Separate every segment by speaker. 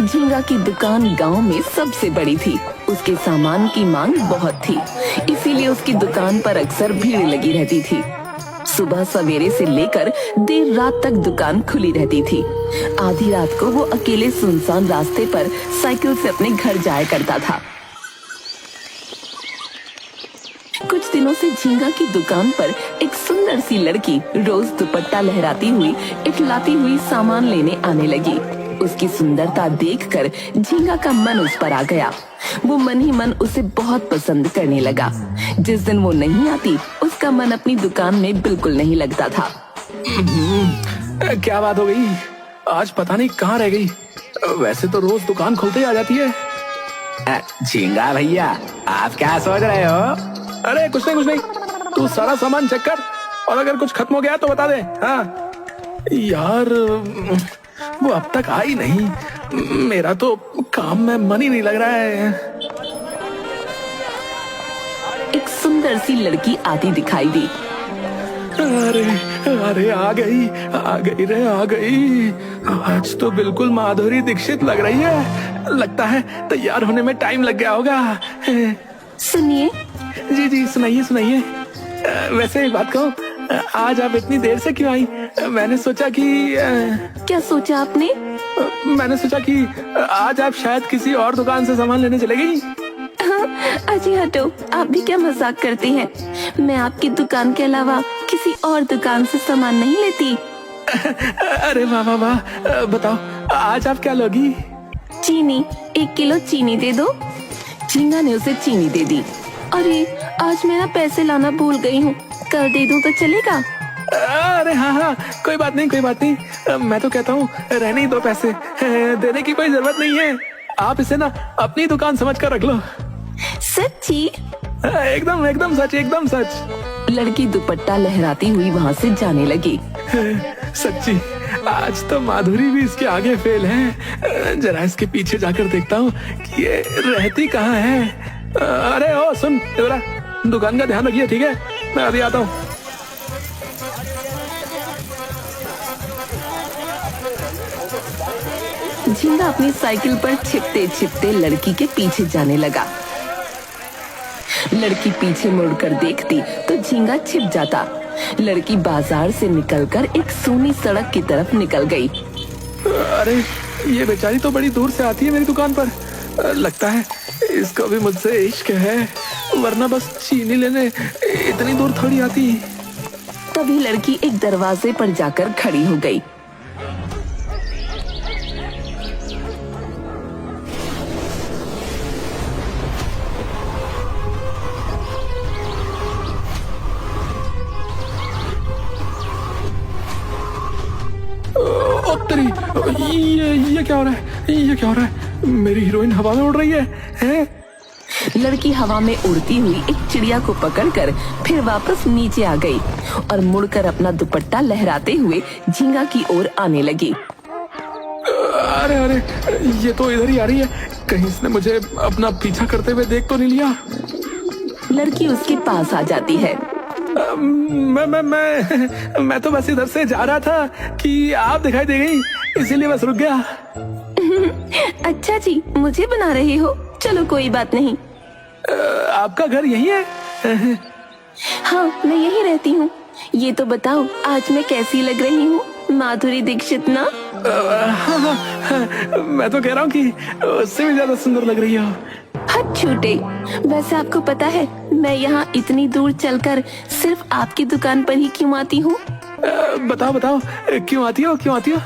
Speaker 1: झींगा की दुकान गांव में सबसे बड़ी थी। उसके सामान की मांग बहुत थी, इसीलिए उसकी दुकान पर अक्सर भीड़ लगी रहती थी। सुबह सवेरे से लेकर देर रात तक दुकान खुली रहती थी। आधी रात को वो अकेले सुनसान रास्ते पर साइकिल से अपने घर जाया करता था। कुछ दिनों से झींगा की दुकान पर एक सुंदर सी लड़की रोज दुपट्टा लहराती हुई इटलाती हुई सामान लेने आने लगी। उसकी सुंदरता देखकर झींगा का मन उस पर आ गया। वो मन ही मन उसे बहुत पसंद करने लगा। जिस दिन वो नहीं आती, उसका मन अपनी दुकान में बिल्कुल नहीं लगता था।
Speaker 2: क्या बात हो गई? आज पता नहीं कहाँ रह गई। वैसे तो रोज दुकान खुलते ही आ जाती है।
Speaker 3: झींगा भैया, आप क्या सोच रहे हो?
Speaker 2: अरे कुछ नहीं, तू सारा सामान चेक कर और अगर कुछ खत्म हो गया तो बता दे। हाँ यार, वो अब तक आई नहीं। मेरा तो काम में मन ही नहीं लग रहा है।
Speaker 1: एक सुंदर सी लड़की आती दिखाई दी।
Speaker 2: अरे आ गई आ गई। आज तो बिल्कुल माधुरी दीक्षित लग रही है। लगता है तैयार होने में टाइम लग गया होगा।
Speaker 1: सुनिए।
Speaker 2: जी सुनाइए। वैसे एक बात कहूँ, आज आप इतनी देर से क्यों आई? मैंने सोचा कि
Speaker 1: क्या सोचा आपने?
Speaker 2: मैंने सोचा कि आज आप शायद किसी और दुकान से सामान लेने चले गई।
Speaker 1: अजी हटो, आप भी क्या मजाक करती हैं? मैं आपकी दुकान के अलावा किसी और दुकान से सामान नहीं लेती।
Speaker 2: अरे वाह, बताओ आज आप क्या लोगी?
Speaker 1: चीनी, 1 किलो चीनी दे दो। झींगा ने उसे चीनी दे दी। अरे आज मैं ना पैसे लाना भूल गई हूँ, कल दे दूँ तो चलेगा?
Speaker 2: अरे हाँ, कोई बात नहीं। मैं तो कहता हूँ रहने ही दो पैसे। देने की कोई जरूरत नहीं है। आप इसे ना अपनी दुकान समझ कर रख लो।
Speaker 1: सच्ची?
Speaker 2: एकदम सच।
Speaker 1: लड़की दुपट्टा लहराती हुई वहाँ से जाने लगी।
Speaker 2: सच्ची, आज तो माधुरी भी इसके आगे फेल है। जरा इसके पीछे जाकर देखता हूँ कि ये रहती कहाँ है। अरे ओ सुन, जरा दुकान का ध्यान रखिए, ठीक है? मैं अभी आता हूँ।
Speaker 1: झींगा अपनी साइकिल पर छिपते लड़की के पीछे जाने लगा। लड़की पीछे मुड़कर देखती तो झींगा छिप जाता। लड़की बाजार से निकलकर एक सूनी सड़क की तरफ निकल गई।
Speaker 2: अरे ये बेचारी तो बड़ी दूर से आती है मेरी दुकान पर। लगता है इसको भी मुझसे इश्क है, वरना बस चीनी लेने इतनी दूर थोड़ी आती।
Speaker 1: तभी लड़की एक दरवाजे पर जाकर खड़ी हो गई।
Speaker 2: ये क्या हो रहा है? मेरी हीरोइन हवा में उड़ रही है?
Speaker 1: लड़की हवा में उड़ती हुई एक चिड़िया को पकड़कर फिर वापस नीचे आ गई और मुड़कर अपना दुपट्टा लहराते हुए झींगा की ओर आने लगी।
Speaker 2: अरे ये तो इधर ही आ रही है। कहीं इसने मुझे अपना पीछा करते हुए देख तो नहीं लिया?
Speaker 1: लड़की उसके पास आ जाती है।
Speaker 2: मैं तो बस इधर से जा रहा था कि आप दिखाई दे गई, इसीलिए बस रुक गया।
Speaker 1: अच्छा जी, मुझे बना रहे हो? चलो कोई बात नहीं।
Speaker 2: आपका घर यही है?
Speaker 1: हाँ, मैं यही रहती हूँ। ये तो बताओ आज मैं कैसी लग रही हूँ? माधुरी दीक्षित ना?
Speaker 2: हाँ, मैं तो कह रहा हूँ कि उससे भी ज्यादा सुंदर लग रही हो।
Speaker 1: हद छूटे। वैसे आपको पता है मैं यहाँ इतनी दूर चलकर सिर्फ आपकी दुकान पर ही क्यों आती हूँ?
Speaker 2: बताओ क्यों आती हो?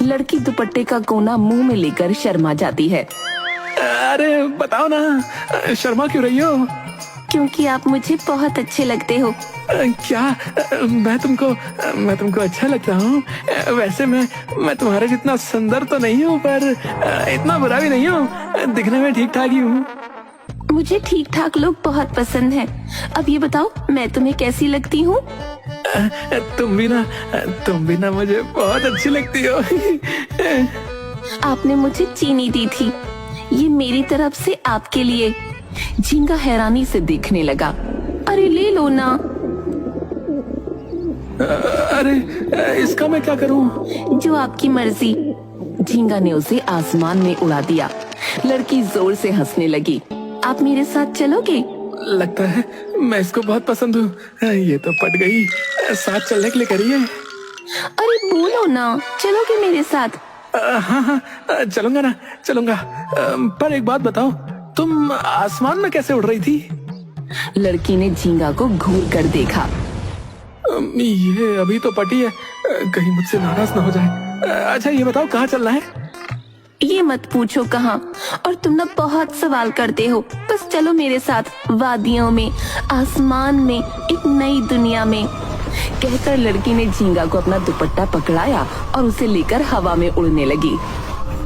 Speaker 1: लड़की दुपट्टे का कोना मुंह में लेकर शर्मा जाती है।
Speaker 2: अरे बताओ ना, शर्मा क्यों रही हो?
Speaker 1: क्योंकि आप मुझे बहुत अच्छे लगते हो।
Speaker 2: क्या? मैं तुमको अच्छा लगता हूँ? वैसे मैं तुम्हारे जितना सुंदर तो नहीं हूँ, पर इतना बुरा भी नहीं हूँ। दिखने में ठीक ठाक ही हूँ।
Speaker 1: मुझे ठीक ठाक लोग बहुत पसंद हैं। अब ये बताओ मैं तुम्हें कैसी लगती हूँ?
Speaker 2: तुम भी ना मुझे बहुत अच्छी लगती हो।
Speaker 1: आपने मुझे चीनी दी थी, ये मेरी तरफ से आपके लिए। झींगा हैरानी से देखने लगा। अरे ले लो ना।
Speaker 2: अरे इसका मैं क्या करूं?
Speaker 1: जो आपकी मर्जी। झींगा ने उसे आसमान में उड़ा दिया। लड़की जोर से हंसने लगी। आप मेरे साथ चलोगे?
Speaker 2: लगता है मैं इसको बहुत पसंद हूँ। ये तो पट गई, साथ चलने के लिए करी है।
Speaker 1: अरे बोलो ना, चलोगे मेरे साथ?
Speaker 2: हाँ, चलूंगा ना, चलूंगा। पर एक बात बताओ, तुम आसमान में कैसे उड़ रही थी?
Speaker 1: लड़की ने झींगा को घूर कर देखा।
Speaker 2: ये अभी तो पटी है, कहीं मुझसे नाराज ना हो जाए। अच्छा ये बताओ, कहाँ चलना है?
Speaker 1: ये मत पूछो कहाँ, और तुम ना बहुत सवाल करते हो। बस चलो मेरे साथ, वादियों में, आसमान में, एक नई दुनिया में। कहकर लड़की ने झींगा को अपना दुपट्टा पकड़ाया और उसे लेकर हवा में उड़ने लगी।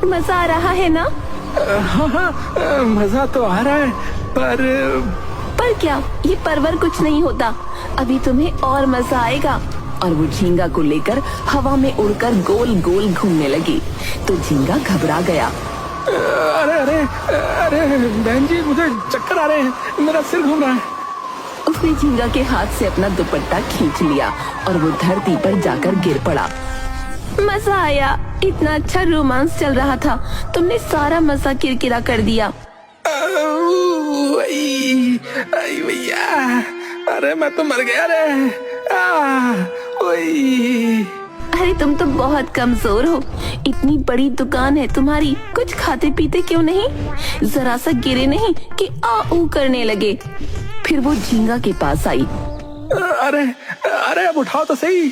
Speaker 1: मजा आ रहा है ना?
Speaker 2: हाँ, मजा तो आ रहा है, पर
Speaker 1: क्या? ये परवर कुछ नहीं होता। अभी तुम्हें और मजा आएगा। और वो झींगा को लेकर हवा में उड़कर गोल गोल घूमने लगी। तो झींगा घबरा गया।
Speaker 2: अरे अरे अरे बहन जी, मुझे चक्कर आ रहे हैं, मेरा सिर घूम रहा है।
Speaker 1: उसने झींगा के हाथ से अपना दुपट्टा खींच लिया और वो धरती पर जाकर गिर पड़ा। मजा आया, इतना अच्छा रोमांस चल रहा था, तुमने सारा मजा किरकिरा कर दिया।
Speaker 2: भैया, अरे मैं तो मर गया रे।
Speaker 1: अरे तुम तो बहुत कमजोर हो। इतनी बड़ी दुकान है तुम्हारी, कुछ खाते पीते क्यों नहीं? जरा सा गिरे नहीं कि आ ऊ करने लगे। फिर वो झींगा के पास आई।
Speaker 2: अरे अरे अब उठाओ तो सही,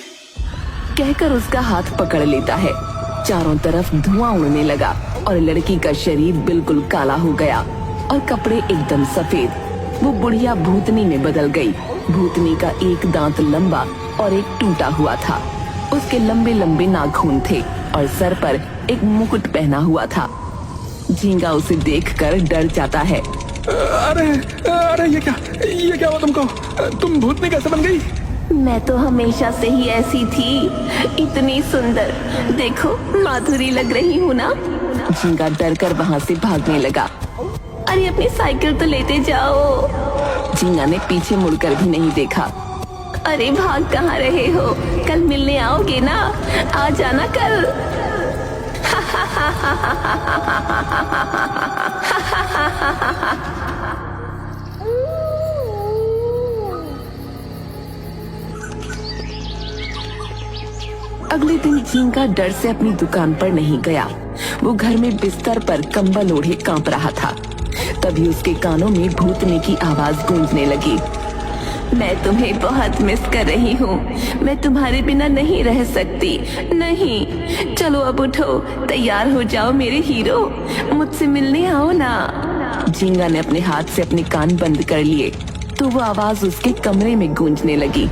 Speaker 1: कहकर उसका हाथ पकड़ लेता है। चारों तरफ धुआं उड़ने लगा और लड़की का शरीर बिल्कुल काला हो गया और कपड़े एकदम सफेद। वो बुढ़िया भूतनी में बदल गई। भूतनी का एक दांत लंबा और एक टूटा हुआ था। उसके लंबे लंबे नाखून थे और सर पर एक मुकुट पहना हुआ था। झींगा उसे देखकर डर जाता है।
Speaker 2: अरे अरे ये क्या हुआ तुमको? तुम भूतनी कैसे बन गई?
Speaker 1: मैं तो हमेशा से ही ऐसी थी, इतनी सुंदर। देखो माधुरी लग रही हूँ ना? झींगा डर कर वहाँ से भागने लगा। अरे अपनी साइकिल तो लेते जाओ। झींगा ने पीछे मुड़कर भी नहीं देखा। अरे भाग कहाँ रहे हो? कल मिलने आओगे ना? आ जाना कल। अगले दिन झींगा डर से अपनी दुकान पर नहीं गया। वो घर में बिस्तर पर कंबल ओढ़े कांप रहा था। तभी उसके कानों में भूतनी की आवाज गूंजने लगी। मैं तुम्हें बहुत मिस कर रही हूँ। मैं तुम्हारे बिना नहीं रह सकती। नहीं, चलो अब उठो, तैयार हो जाओ मेरे हीरो, मुझसे मिलने आओ ना। झींगा ने अपने हाथ से अपने कान बंद कर लिए तो वो आवाज उसके कमरे में गूंजने लगी।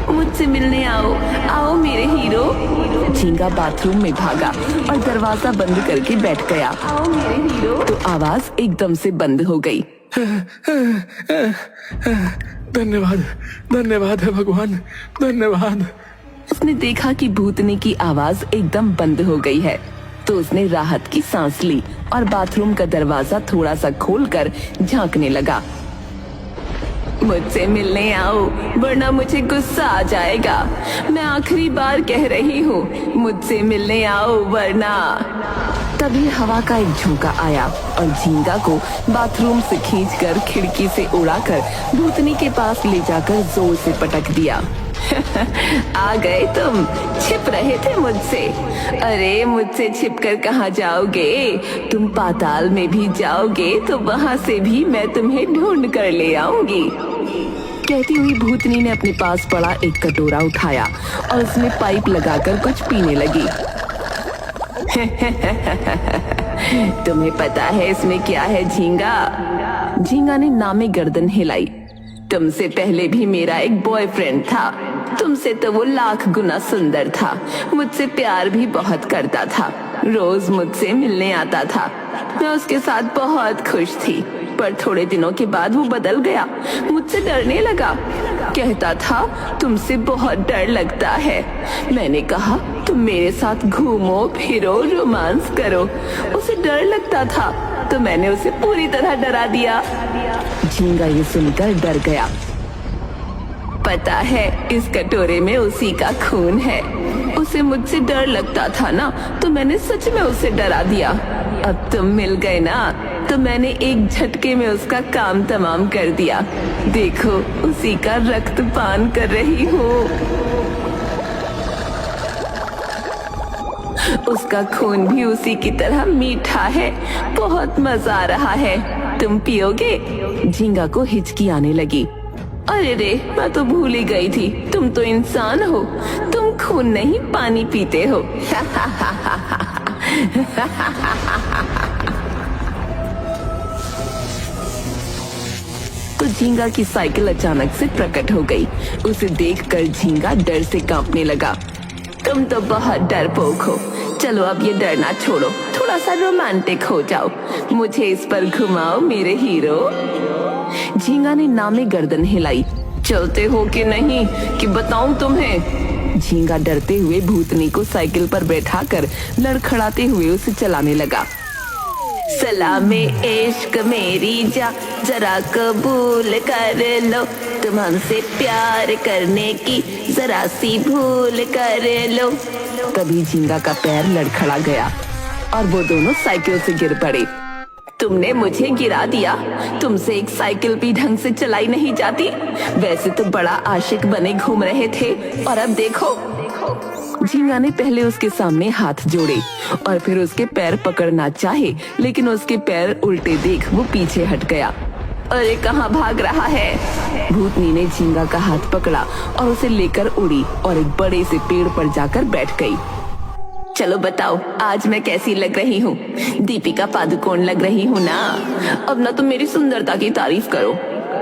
Speaker 1: मुझसे मिलने आओ, आओ मेरे हीरो। झींगा बाथरूम में भागा और दरवाजा बंद करके बैठ गया। आओ मेरे हीरो। तो आवाज एकदम से बंद हो गई।
Speaker 2: धन्यवाद, धन्यवाद है भगवान, धन्यवाद।
Speaker 1: उसने देखा कि भूतनी की आवाज एकदम बंद हो गई है तो उसने राहत की सांस ली और बाथरूम का दरवाजा थोड़ा सा खोलकर झांकने लगा। मुझसे मिलने आओ वरना मुझे गुस्सा आ जाएगा। मैं आखिरी बार कह रही हूँ, मुझसे मिलने आओ वरना। तभी हवा का एक झोंका आया और झींगा को बाथरूम से खींचकर खिड़की से उड़ाकर भूतनी के पास ले जाकर जोर से पटक दिया। आ गए तुम, छिप रहे थे मुझसे। अरे मुझसे छिपकर कहाँ जाओगे? तुम पाताल में भी जाओगे तो वहाँ से भी मैं तुम्हें ढूंढ कर ले आऊंगी। कहती हुई भूतनी ने अपने पास पड़ा एक कटोरा उठाया और उसमें पाइप लगाकर कुछ पीने लगी। तुम्हें पता है इसमें क्या है झींगा? झींगा ने नामे गर्दन हिलाई। तुमसे पहले भी मेरा एक बॉयफ्रेंड था। तुमसे तो वो लाख गुना सुंदर था। मुझसे प्यार भी बहुत करता था। रोज मुझसे मिलने आता था। मैं उसके साथ बहुत खुश थी, पर थोड़े दिनों के बाद वो बदल गया। मुझसे डरने लगा। कहता था तुमसे बहुत डर लगता है। मैंने कहा तुम मेरे साथ घूमो फिरो, रोमांस करो। उसे डर लगता था तो मैंने उसे पूरी तरह डरा दिया। झींगा ये सुनकर डर गया। पता है इस कटोरे में उसी का खून है। उसे मुझसे डर लगता था ना, तो मैंने सच में उसे डरा दिया। अब तुम मिल गए ना, तो मैंने एक झटके में उसका काम तमाम कर दिया। देखो, उसी का रक्त पान कर रही हूँ। उसका खून भी उसी की तरह मीठा है। बहुत मजा आ रहा है। तुम पियोगे? झींगा को हिचकी आने लगी। अरे रे, मैं तो भूल ही गई थी, तुम तो इंसान हो। तुम खून नहीं, पानी पीते हो। तो झींगा की साइकिल अचानक से प्रकट हो गई। उसे देखकर झींगा डर से कांपने लगा। तुम तो बहुत डरपोक हो। चलो अब ये डरना छोड़ो, थोड़ा सा रोमांटिक हो जाओ। मुझे इस पर घुमाओ मेरे हीरो। झींगा ने नामे गर्दन हिलाई। चलते हो कि नहीं, कि बताऊं तुम्हें? झींगा डरते हुए भूतनी को साइकिल पर बैठाकर लड़खड़ाते हुए उसे चलाने लगा। सलामे इश्क मेरी जा, जरा कबूल कर लो, तुम हमसे प्यार करने की जरा सी भूल कर लो। तभी झींगा का पैर लड़खड़ा गया और वो दोनों साइकिल से गिर पड़े। तुमने मुझे गिरा दिया। तुमसे एक साइकिल भी ढंग से चलाई नहीं जाती। वैसे तो बड़ा आशिक बने घूम रहे थे, और अब देखो। झींगा ने पहले उसके सामने हाथ जोड़े और फिर उसके पैर पकड़ना चाहे, लेकिन उसके पैर उल्टे देख वो पीछे हट गया। अरे कहाँ भाग रहा है? भूतनी ने झींगा का हाथ पकड़ा और उसे लेकर उड़ी और एक बड़े से पेड़ पर जाकर बैठ गई। चलो बताओ, आज मैं कैसी लग रही हूँ? दीपिका पादुकोण लग रही हूँ ना? अब ना तुम मेरी सुंदरता की तारीफ करो।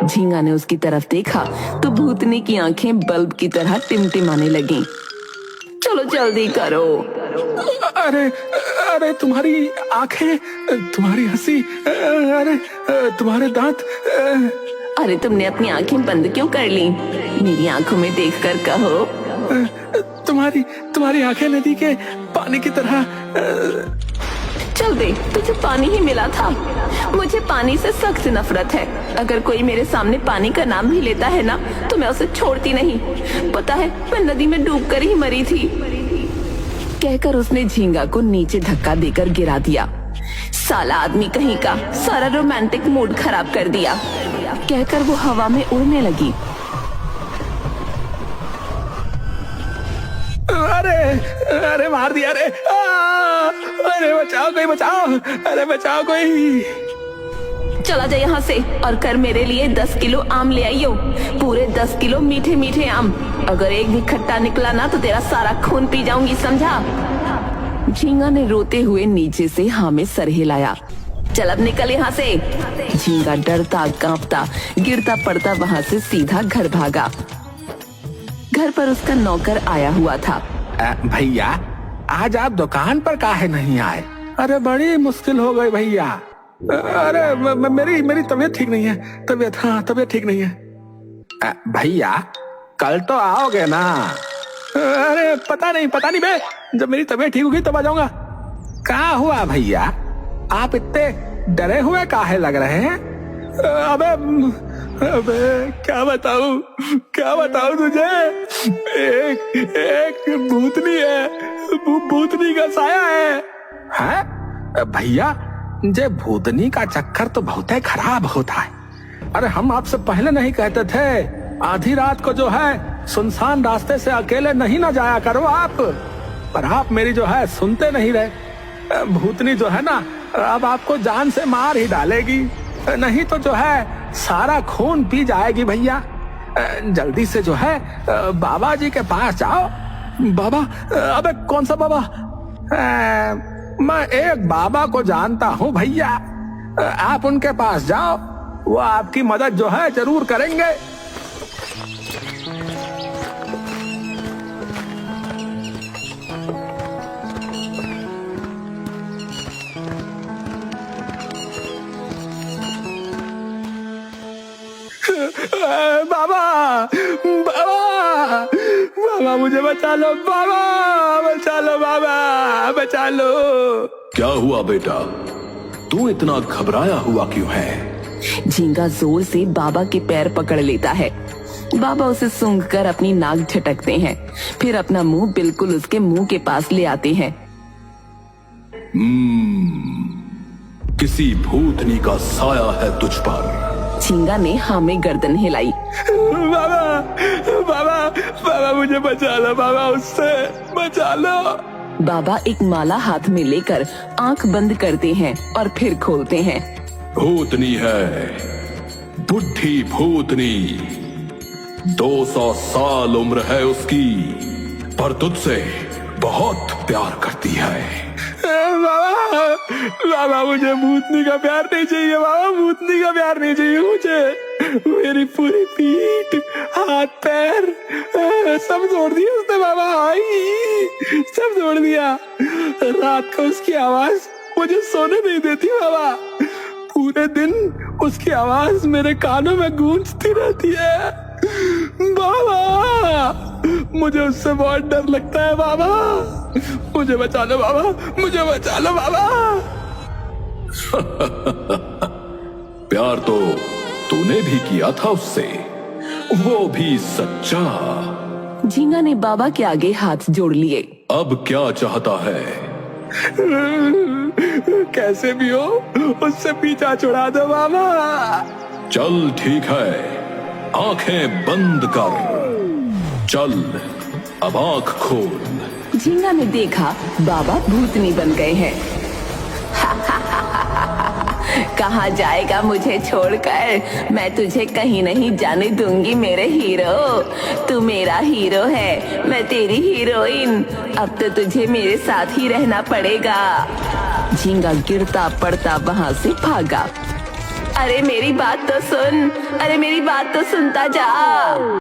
Speaker 1: झींगा ने उसकी तरफ देखा तो भूतनी की आंखें बल्ब की तरह टिमटिमाने लगीं। चलो जल्दी करो।
Speaker 2: अरे अरे, तुम्हारी आंखें, तुम्हारी हंसी, अरे तुम्हारे दांत।
Speaker 1: अरे तुमने अपनी आंखें बंद क्यों कर ली? मेरी आंखों में देखकर कहो।
Speaker 2: तुम्हारी आंखें नदी के पानी की तरह।
Speaker 1: चल दे, तुझे पानी ही मिला था। मुझे पानी से सख्त नफरत है। अगर कोई मेरे सामने पानी का नाम भी लेता है ना, तो मैं उसे छोड़ती नहीं। पता है, मैं नदी में डूबकर ही मरी थी। कहकर उसने झींगा को नीचे धक्का देकर गिरा दिया। साला आदमी कहीं का, सारा रोमांटिक मूड खराब कर दिया। कहकर वो हवा में उड़ने लगी।
Speaker 2: अरे मार दिया रे। अरे बचाओ कोई, बचाओ। अरे बचाओ कोई।
Speaker 1: चला जा यहाँ से और कर मेरे लिए 10 किलो आम ले आइयो। पूरे 10 किलो मीठे मीठे आम। अगर एक भी खट्टा निकला ना, तो तेरा सारा खून पी जाऊंगी, समझा? झींगा ने रोते हुए नीचे से हाँ में सर हिलाया। चल अब निकल यहाँ से। झींगा डरता कांपता गिरता पड़ता वहाँ से सीधा घर भागा। घर पर उसका नौकर आया हुआ था।
Speaker 2: भैया, आज आप दुकान पर काहे नहीं आए? अरे बड़ी मुश्किल हो गई भैया। अरे मेरी तबीयत ठीक नहीं है। तबीयत ठीक नहीं है। भैया, कल तो आओगे ना? अरे पता नहीं बे, जब मेरी तबीयत ठीक होगी तब आ जाऊंगा। क्या हुआ भैया, आप इतने डरे हुए काहे लग रहे हैं? अबे क्या बताऊं तुझे? एक भूतनी है, भूतनी का साया है। भैया, जे भूतनी का चक्कर तो बहुत ही खराब होता है। अरे हम आपसे पहले नहीं कहते थे, आधी रात को जो है सुनसान रास्ते से अकेले नहीं ना जाया करो आप। पर आप मेरी जो है सुनते नहीं रहे। भूतनी जो है ना, अब आपको जान से मार ही डालेगी, नहीं तो जो है सारा खून पी जाएगी। भैया जल्दी से जो है बाबा जी के पास जाओ। बाबा? अबे कौन सा बाबा? मैं एक बाबा को जानता हूँ भैया, आप उनके पास जाओ, वो आपकी मदद जो है जरूर करेंगे। बाबा मुझे बचा लो, बाबा बचा लो।
Speaker 4: क्या हुआ बेटा, तू इतना घबराया हुआ क्यों है?
Speaker 1: झींगा जोर से बाबा के पैर पकड़ लेता है। बाबा उसे सूंघकर अपनी नाक झटकते हैं, फिर अपना मुंह बिल्कुल उसके मुंह के पास ले आते हैं।
Speaker 4: किसी भूतनी का साया है तुझ पर।
Speaker 1: झींगा ने हाँ में गर्दन हिलाई।
Speaker 2: बाबा बाबा बाबा मुझे बचा लो, बाबा उससे बचा लो।
Speaker 1: बाबा एक माला हाथ में लेकर आंख बंद करते हैं और फिर खोलते हैं।
Speaker 4: भूतनी है, बुढ़ी भूतनी। 200 साल उम्र है उसकी, पर तुझसे बहुत प्यार करती है।
Speaker 2: बाबा बाबा मुझे भूतनी का प्यार नहीं चाहिए, बाबा भूतनी का प्यार नहीं चाहिए मुझे। मेरी पूरी पीठ, हाथ पैर सब जोड़ दिया उसने बाबा, आई सब जोड़ दिया। रात को उसकी आवाज मुझे सोने नहीं देती बाबा, पूरे दिन उसकी आवाज मेरे कानों में गूंजती रहती है बाबा। मुझे उससे बहुत डर लगता है बाबा, मुझे बचा लो बाबा, मुझे बचा लो बाबा।
Speaker 4: प्यार तो तूने भी किया था उससे, वो भी सच्चा।
Speaker 1: झींगा ने बाबा के आगे हाथ जोड़ लिए।
Speaker 4: अब क्या चाहता है?
Speaker 2: कैसे भी हो उससे पीछा छुड़ा दो बाबा।
Speaker 4: चल ठीक है, आंखें बंद कर। चल अब आंख खोल।
Speaker 1: झींगा ने देखा बाबा भूतनी बन गए हैं। कहाँ जाएगा मुझे छोड़कर? मैं तुझे कहीं नहीं जाने दूंगी मेरे हीरो। तू मेरा हीरो है, मैं तेरी हीरोइन। अब तो तुझे मेरे साथ ही रहना पड़ेगा। झींगा गिरता पड़ता वहाँ से भागा। अरे मेरी बात तो सुन, अरे मेरी बात तो सुनता जा।